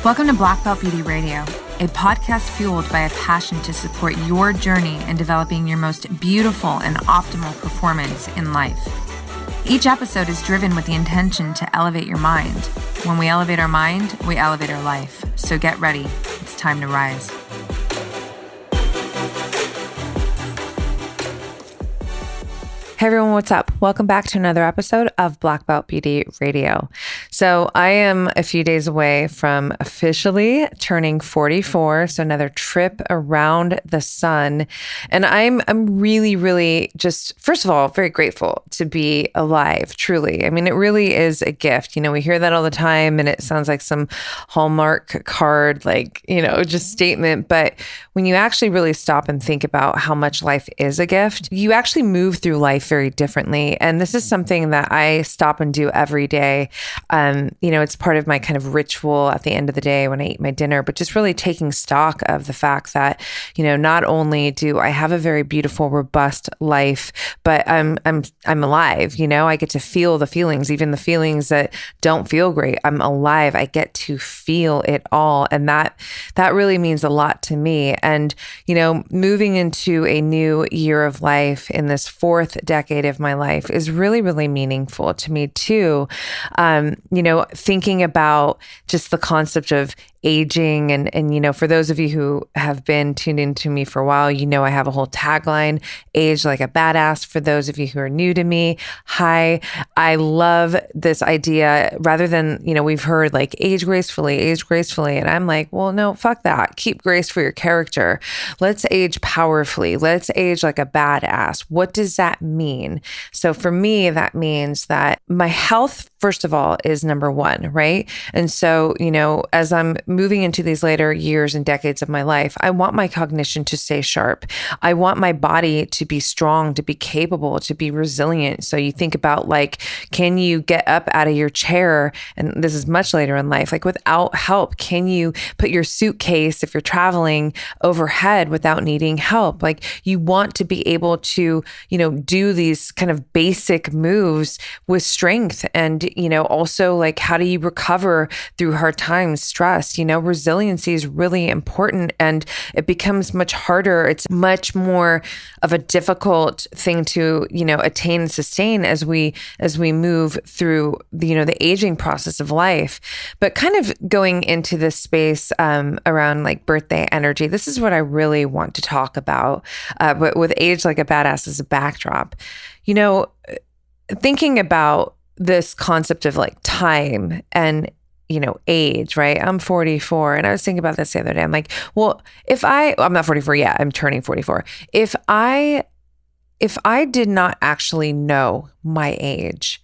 Welcome to Black Belt Beauty Radio, a podcast fueled by a passion to support your journey in developing your most beautiful and optimal performance in life. Each episode is driven with the intention to elevate your mind. When we elevate our mind, we elevate our life. So get ready. It's time to rise. Hey everyone, what's up? Welcome back to another episode of Black Belt Beauty Radio. So I am a few days away from officially turning 44, so another trip around the sun. And I'm really just, first of all, very grateful to be alive, truly. I mean, it really is a gift. You know, we hear that all the time and it sounds like some Hallmark card, just statement. But when you actually really stop and think about how much life is a gift, you actually move through life very differently. And this is something that I stop and do every day. It's part of my kind of ritual at the end of the day when I eat my dinner, but just really taking stock of the fact that, not only do I have a very beautiful, robust life, but I'm alive. I get to feel the feelings, even the feelings that don't feel great. I'm alive. I get to feel it all. And that really means a lot to me. And, moving into a new year of life in this fourth decade of my life is really, really meaningful to me too. Thinking about just the concept of aging and for those of you who have been tuned into me for a while, I have a whole tagline, age like a badass. For those of you who are new to me, hi, I love this idea rather than, we've heard like age gracefully. And I'm like, well, no, fuck that. Keep grace for your character. Let's age powerfully. Let's age like a badass. What does that mean? So for me, that means that my health, first of all, is number one, right? And so, as I'm moving into these later years and decades of my life, I want my cognition to stay sharp. I want my body to be strong, to be capable, to be resilient. So you think about can you get up out of your chair? And this is much later in life, without help. Can you put your suitcase, if you're traveling, overhead without needing help? You want to be able to, do these kind of basic moves with strength. And, also how do you recover through hard times, stress? Resiliency is really important and it becomes much harder. It's much more of a difficult thing to, attain and sustain as we move through the aging process of life. But kind of going into this space around birthday energy, this is what I really want to talk about. But with age like a badass as a backdrop, thinking about this concept of time and age, right? I'm 44. And I was thinking about this the other day. I'm like, well, I'm not 44 yet, I'm turning 44. If I did not actually know my age,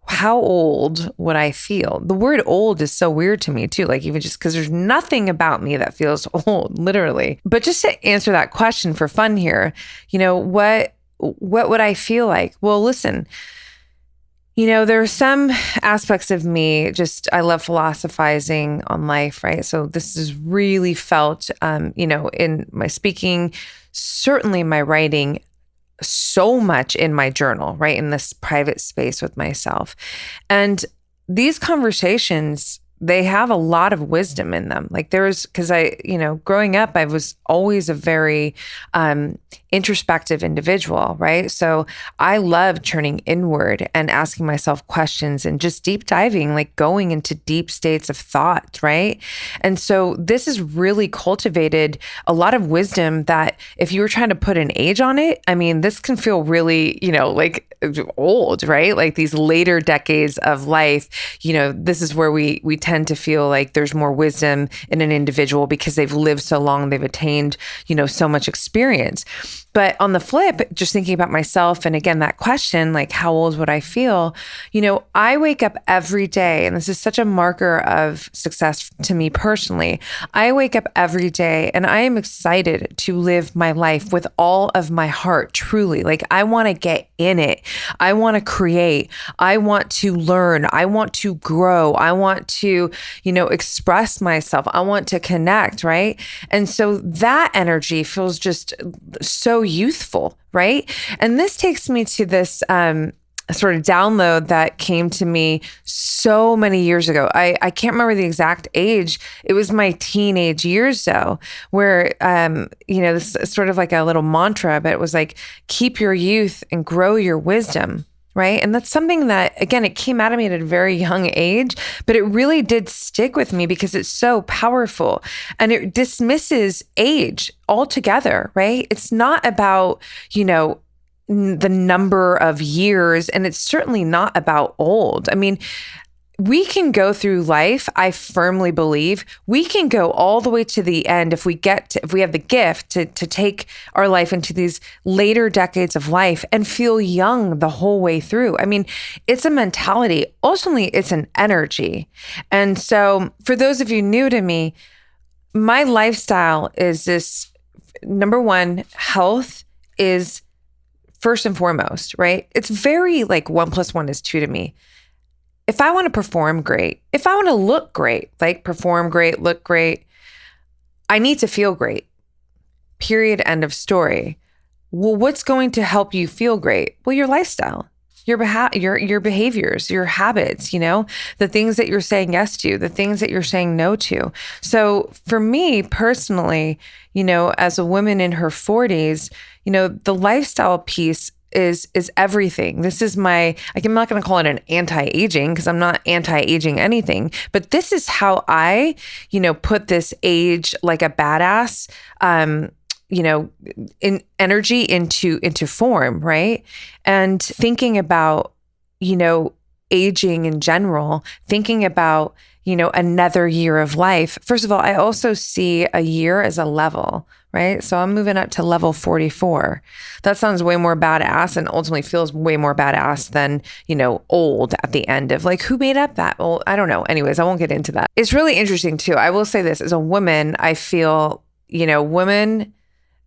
how old would I feel? The word old is so weird to me too. Even just because there's nothing about me that feels old, literally. But just to answer that question for fun here, what would I feel like? Well, listen, there are some aspects of me, I love philosophizing on life, right? So this is really felt, in my speaking, certainly my writing, so much in my journal, right? In this private space with myself. And these conversations, they have a lot of wisdom in them. Because growing up, I was always a very introspective individual, right? So I love turning inward and asking myself questions and just deep diving, going into deep states of thought, right? And so this has really cultivated a lot of wisdom that if you were trying to put an age on it, I mean, this can feel really, old, right? These later decades of life, this is where we tend to feel like there's more wisdom in an individual because they've lived so long, they've attained, so much experience. But on the flip, just thinking about myself, and again, that question, how old would I feel? I wake up every day, and this is such a marker of success to me personally. I wake up every day and I am excited to live my life with all of my heart, truly. I want to get in it. I want to create. I want to learn. I want to grow. I want to, express myself. I want to connect, right? And so that energy feels just so youthful, right? And this takes me to this sort of download that came to me so many years ago. I can't remember the exact age. It was my teenage years though, where, this is sort of like a little mantra, but it was like, keep your youth and grow your wisdom. Right. And that's something that, again, it came out of me at a very young age, but it really did stick with me because it's so powerful and it dismisses age altogether. Right. It's not about, the number of years, and it's certainly not about old. I mean, we can go through life. I firmly believe we can go all the way to the end if we have the gift to take our life into these later decades of life and feel young the whole way through. I mean, it's a mentality. Ultimately, it's an energy. And so for those of you new to me, my lifestyle is this: number one, health is first and foremost, right? It's very like 1 + 1 is 2 to me. If I want to perform great, if I want to look great, like perform great, look great, I need to feel great. Period. End of story. Well, what's going to help you feel great? Well, your lifestyle, your behaviors, your habits, the things that you're saying yes to, the things that you're saying no to. So for me personally, as a woman in her 40s, the lifestyle piece is everything. This is I'm not going to call it an anti-aging because I'm not anti-aging anything, but this is how I, put this age like a badass, in energy into form, right? And thinking about, aging in general, thinking about, another year of life. First of all, I also see a year as a level, right? So I'm moving up to level 44. That sounds way more badass and ultimately feels way more badass than, old at the end of like, who made up that? Well, I don't know. Anyways, I won't get into that. It's really interesting too. I will say this: as a woman, I feel, women,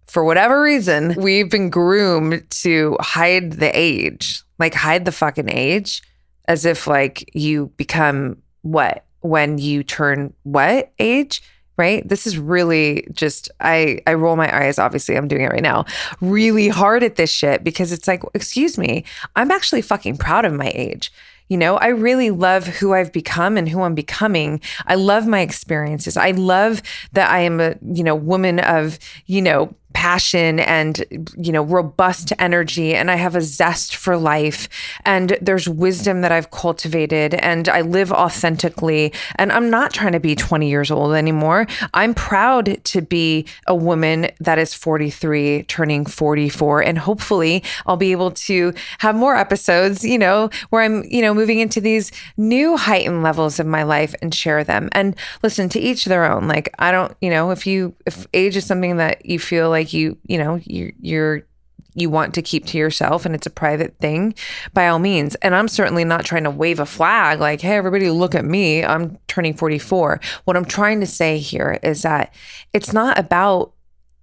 for whatever reason, we've been groomed to hide the age, like hide the fucking age, as if like you become what? When you turn what age, right? This is really just, I roll my eyes, obviously I'm doing it right now, really hard at this shit because it's like, excuse me, I'm actually fucking proud of my age. I really love who I've become and who I'm becoming. I love my experiences. I love that I am a, woman of, passion and, robust energy. And I have a zest for life. And there's wisdom that I've cultivated and I live authentically. And I'm not trying to be 20 years old anymore. I'm proud to be a woman that is 43, turning 44. And hopefully I'll be able to have more episodes, where I'm, moving into these new heightened levels of my life and share them. And listen, to each their own. Like, I don't, if age is something that you feel like you want to keep to yourself and it's a private thing, by all means. And I'm certainly not trying to wave a flag like, hey, everybody look at me, I'm turning 44. What I'm trying to say here is that it's not about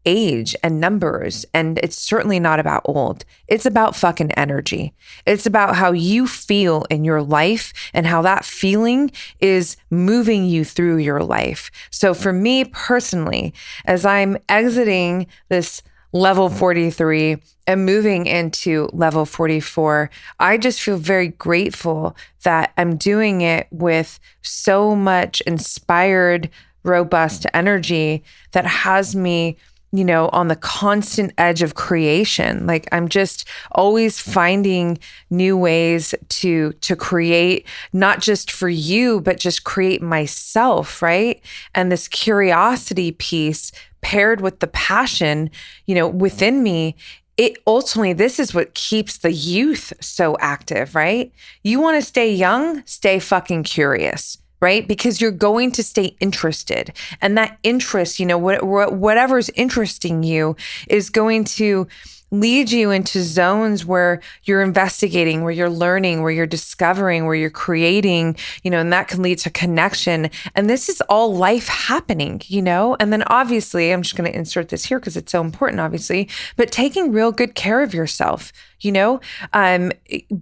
age and numbers, and it's certainly not about old. It's about fucking energy. It's about how you feel in your life and how that feeling is moving you through your life. So for me personally, as I'm exiting this level 43 and moving into level 44, I just feel very grateful that I'm doing it with so much inspired, robust energy that has me on the constant edge of creation. Like I'm just always finding new ways to create, not just for you, but just create myself, right? And this curiosity piece paired with the passion, within me, it ultimately, this is what keeps the youth so active, right? You want to stay young, stay fucking curious. Right? Because you're going to stay interested. And that interest, whatever's interesting you is going to lead you into zones where you're investigating, where you're learning, where you're discovering, where you're creating, and that can lead to connection. And this is all life happening, And then obviously, I'm just going to insert this here because it's so important, obviously, but taking real good care of yourself,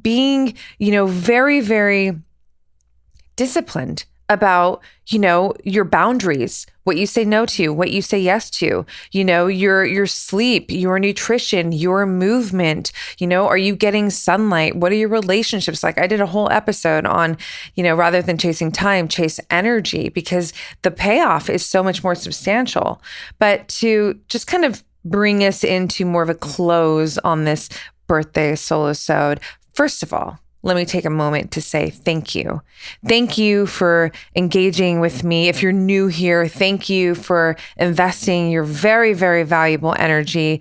being, very, very disciplined about, your boundaries, what you say no to, what you say yes to, your sleep, your nutrition, your movement, are you getting sunlight? What are your relationships like? I did a whole episode on, rather than chasing time, chase energy, because the payoff is so much more substantial. But to just kind of bring us into more of a close on this birthday solosode, first of all, let me take a moment to say thank you. Thank you for engaging with me. If you're new here, thank you for investing your very, very valuable energy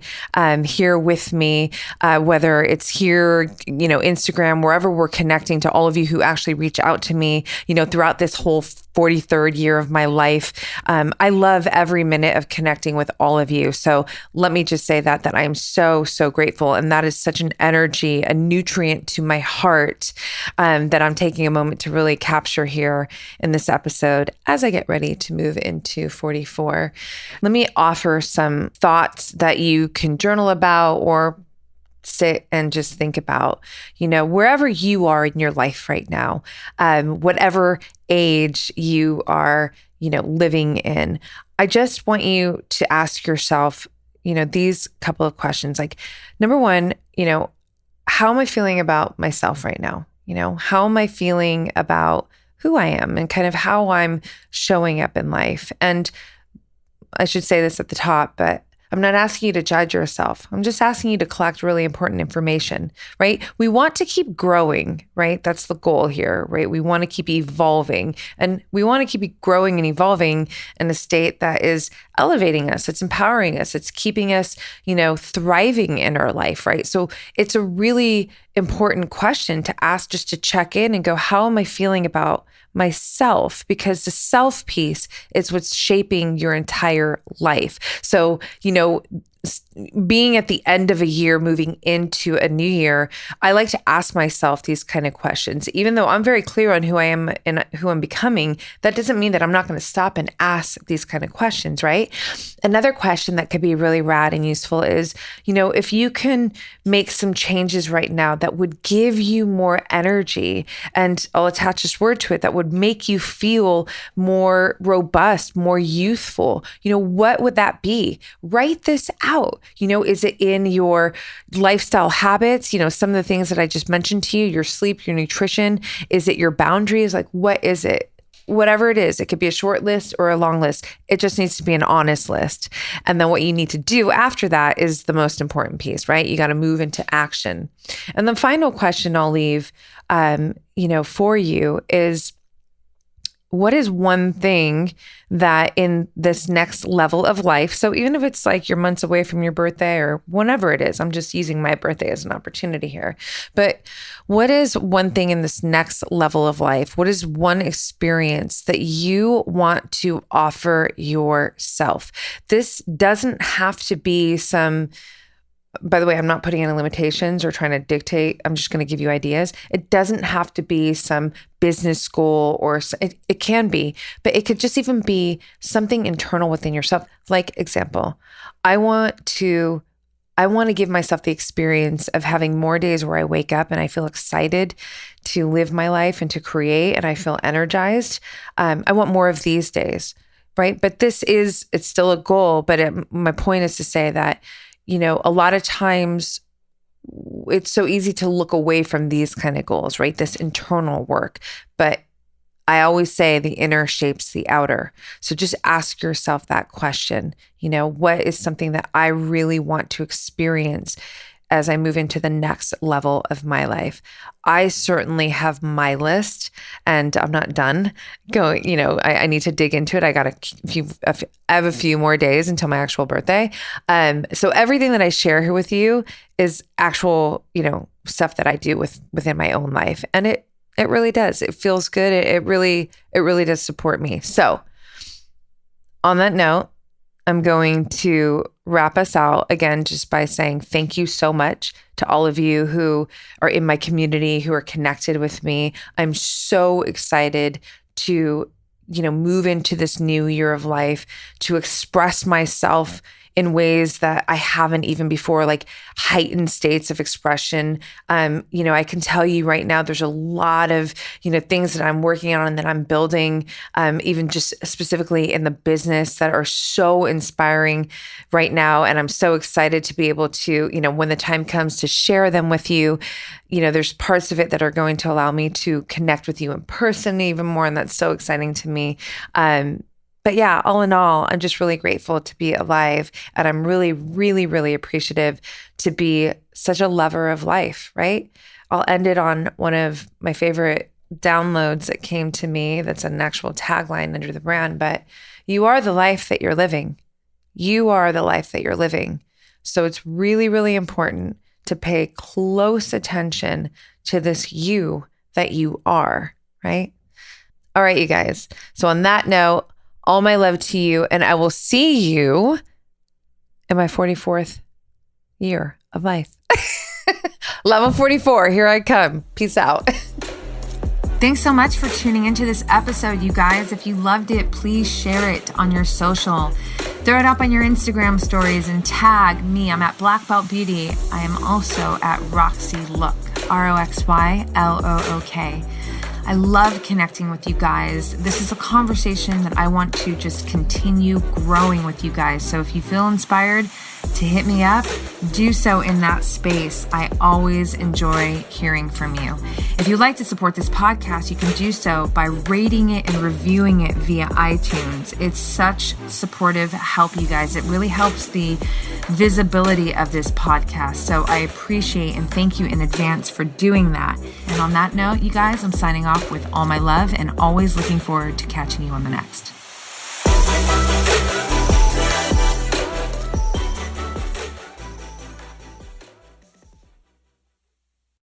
here with me, whether it's here, Instagram, wherever we're connecting, to all of you who actually reach out to me, throughout this whole 43rd year of my life. I love every minute of connecting with all of you. So let me just say that I am so, so grateful. And that is such an energy, a nutrient to my heart, that I'm taking a moment to really capture here in this episode as I get ready to move into 44. Let me offer some thoughts that you can journal about or sit and just think about, wherever you are in your life right now, whatever age you are, living in. I just want you to ask yourself, these couple of questions. Like, number one, how am I feeling about myself right now? How am I feeling about who I am and kind of how I'm showing up in life? And I should say this at the top, but I'm not asking you to judge yourself. I'm just asking you to collect really important information, right? We want to keep growing, right? That's the goal here, right? We want to keep evolving, and we want to keep growing and evolving in a state that is elevating us. It's empowering us. It's keeping us, thriving in our life, right? So it's a really important question to ask, just to check in and go, how am I feeling about myself? Because the self piece is what's shaping your entire life. So, being at the end of a year, moving into a new year, I like to ask myself these kind of questions. Even though I'm very clear on who I am and who I'm becoming, that doesn't mean that I'm not going to stop and ask these kind of questions, right? Another question that could be really rad and useful is, if you can make some changes right now that would give you more energy, and I'll attach this word to it, that would make you feel more robust, more youthful, what would that be? Write this out. Is it in your lifestyle habits? Some of the things that I just mentioned to you, your sleep, your nutrition. Is it your boundaries? Like, what is it? Whatever it is, it could be a short list or a long list. It just needs to be an honest list. And then what you need to do after that is the most important piece, right? You got to move into action. And the final question I'll leave, for you is, what is one thing that in this next level of life, so even if it's like you're months away from your birthday or whenever it is, I'm just using my birthday as an opportunity here, but what is one thing in this next level of life? What is one experience that you want to offer yourself? This doesn't have to be some, by the way, I'm not putting any limitations or trying to dictate. I'm just going to give you ideas. It doesn't have to be some business goal, or it can be, but it could just even be something internal within yourself. Like, example, I want to give myself the experience of having more days where I wake up and I feel excited to live my life and to create, and I feel energized. I want more of these days, right? But it's still a goal. But my point is to say that, a lot of times it's so easy to look away from these kind of goals, right? This internal work. But I always say the inner shapes the outer. So just ask yourself that question. What is something that I really want to experience as I move into the next level of my life? I certainly have my list, and I'm not done going. I need to dig into it. I have a few more days until my actual birthday. So everything that I share here with you is actual, stuff that I do within my own life. And it really does. It feels good. It really does support me. So on that note, I'm going to wrap us out again just by saying thank you so much to all of you who are in my community, who are connected with me. I'm so excited to, move into this new year of life, to express myself in ways that I haven't even before, like heightened states of expression. I can tell you right now, there's a lot of, things that I'm working on and that I'm building, even just specifically in the business, that are so inspiring right now. And I'm so excited to be able to, when the time comes, to share them with you. There's parts of it that are going to allow me to connect with you in person even more. And that's so exciting to me. But yeah, all in all, I'm just really grateful to be alive. And I'm really, really, really appreciative to be such a lover of life, right? I'll end it on one of my favorite downloads that came to me. That's an actual tagline under the brand, but you are the life that you're living. You are the life that you're living. So it's really, really important to pay close attention to this you that you are, right? All right, you guys. So on that note, all my love to you, and I will see you in my 44th year of life. Level 44, here I come. Peace out. Thanks so much for tuning into this episode, you guys. If you loved it, please share it on your social. Throw it up on your Instagram stories and tag me. I'm at Black Belt Beauty. I am also at Roxy Look, RoxyLook. I love connecting with you guys. This is a conversation that I want to just continue growing with you guys. So if you feel inspired to hit me up, do so in that space. I always enjoy hearing from you. If you'd like to support this podcast, you can do so by rating it and reviewing it via iTunes. It's such supportive help, you guys. It really helps the visibility of this podcast. So I appreciate and thank you in advance for doing that. And on that note, you guys, I'm signing off with all my love and always looking forward to catching you on the next.